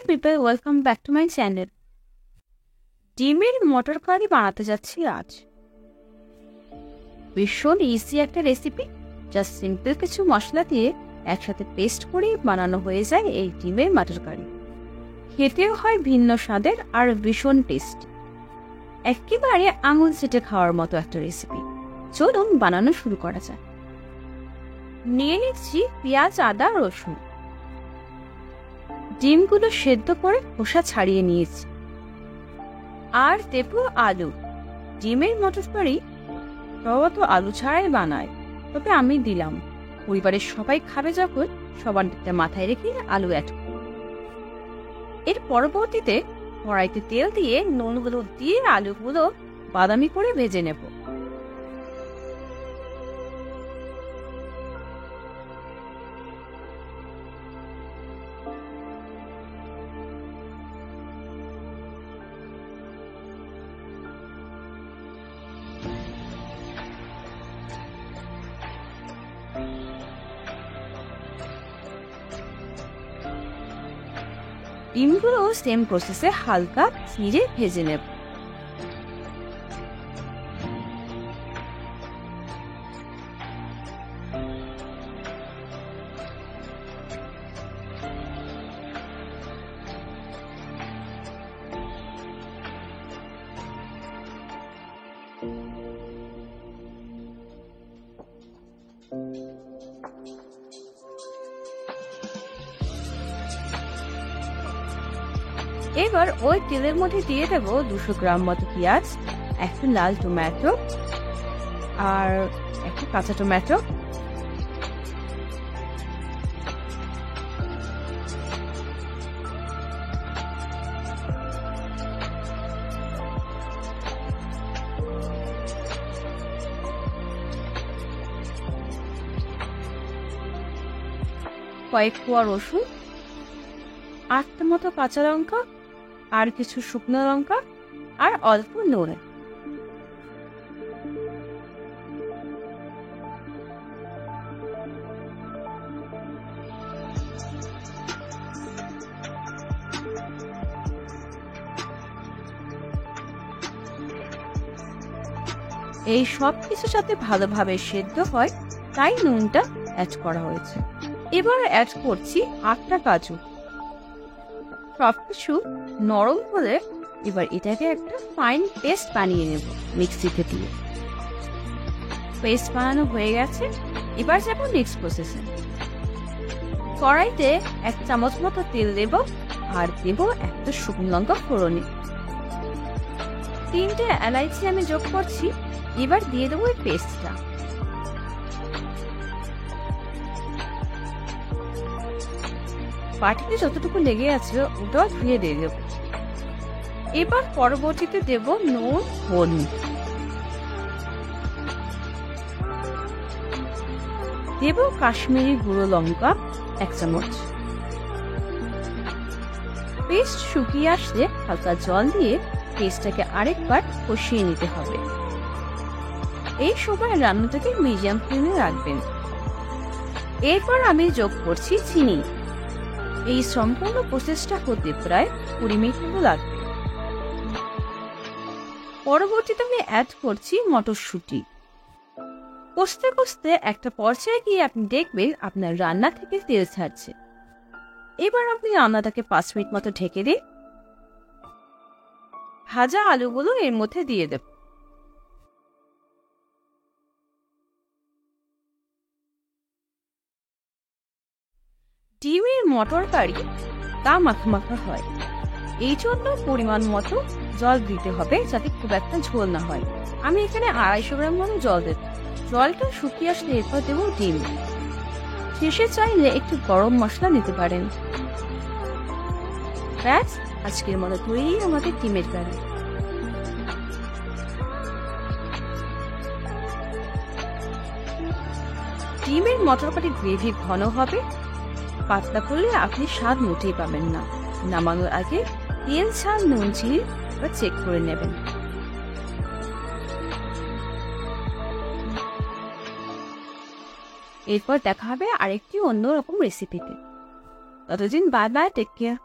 people, welcome back to my channel. ডিমের মটর কারি বানাতে যাচ্ছি আজ। ভীষণ ইজি একটা রেসিপি, জাস্ট সিম্পল কিছু মশলা দিয়ে একসাথে পেস্ট করে বানানো হয়ে যায় এই ডিমের মটর কারি। খেতেও হয় ভিন্ন স্বাদের আর ভীষণ টেস্টি, একেবারে আঙুল চেটে খাওয়ার মতো একটা রেসিপি। চলুন বানানো শুরু করা যায়। নিয়ে নিচ্ছি পেঁয়াজ, আদা, রসুন। ডিমগুলো সেদ্ধ করে খোসা ছাড়িয়ে নিয়েছি। আর দেব আলু। ডিমের মটর কারি সবাই তো আলু ছাড়াই বানায়, তবে আমি দিলাম। পরিবারের সবাই খাবে যখন, সবার দিকটা মাথায় রেখে আলু অ্যাড করব। এর পরবর্তীতে কড়াইতে তেল দিয়ে নুনগুলো দিয়ে আলুগুলো বাদামি করে ভেজে নেব। ডিমগুলো সেম প্রসেসে হালকা চিড়ে ভেজে নেব। এবার ওই তেলের মধ্যে দিয়ে দেব 200 গ্রাম মতো পেঁয়াজ, একটা লাল টমেটো আর একটা কাঁচা টমেটো। কয়েক কোয়া রসুন, 8টা মতো কাঁচা লঙ্কা আর কিছু শুকনো লঙ্কা আর অল্প নুন। এই সব কিছুর সাথে ভালোভাবে সেদ্ধ হয়, তাই নুনটা অ্যাড করা হয়েছে। এবার অ্যাড করছি 8টা কাজু। সবকিছু নরম হলে এবার এটাকে একটা ফাইন পেস্ট বানিয়ে নেব মিক্সিতে দিয়ে। পেস্ট বানানো হয়ে গেছে, এবার যাব নেক্সট প্রসেসে। কড়াইতে 1 চামচ মতো তেল দেব আর দেব একটা শুকনো লঙ্কা ফোড়নে। 3টে এলাইচি আমি যোগ করছি। এবার দিয়ে দেবো এই পেস্টটা। বাটিতে যতটুকু লেগে আছে ওটাও ধুয়ে দিয়ে দেব। এবার পরবর্তীতে দেব নুন, হলুদ, দেব কাশ্মীরি গুঁড়ো লঙ্কা 1 চামচ। পেস্ট শুকিয়ে আসলে হালকা জল দিয়ে পেস্টটাকে আরেকবার কষিয়ে নিতে হবে। এই সময় রান্নাটাকে মিডিয়াম ফ্লেমে রাখবেন। এরপর আমি যোগ করছি চিনি। এই সম্পূর্ণ প্রসেসটা হতে প্রায় 20 মিনিট মতো লাগবে। পরবর্তীতে আমি অ্যাড করছি মটরশুঁটি। কষতে কষতে একটা পর্যায়ে গিয়ে আপনি দেখবেন আপনার রান্না থেকে তেল ছাড়ছে। এবার আপনি রান্নাটাকে 5 মিনিট মতো ঢেকে দিন। ভাজা আলুগুলো এর মধ্যে দিয়ে দেব। ডিমের মটর কারি তা মাখা মাখা হয়, এই জন্য পরিমাণ মতো জল দিতে হবে, যাতে খুব একটা ঝোল না হয়। আমি এখানে 250 গ্রাম মতো জল দেব। জলটা শুকিয়ে আসলে এরপর দেবো ডিম। শেষে চাইলে একটু গরম মশলা নিতে পারেন। ব্যাস, আজকের মতো তৈরি আমাদের ডিমের কারি। ডিমের মটর কারি গ্রেভি ঘন হবে, পাতলা করলে আপনি স্বাদ মোটেই পাবেন না। নামানোর আগে তেল, ঝাল, নুন, চিনি চেক করে নেবেন। এরপর দেখা হবে আরেকটি অন্যরকম রেসিপিতে। ততদিন বাই বাই, টেক কেয়ার।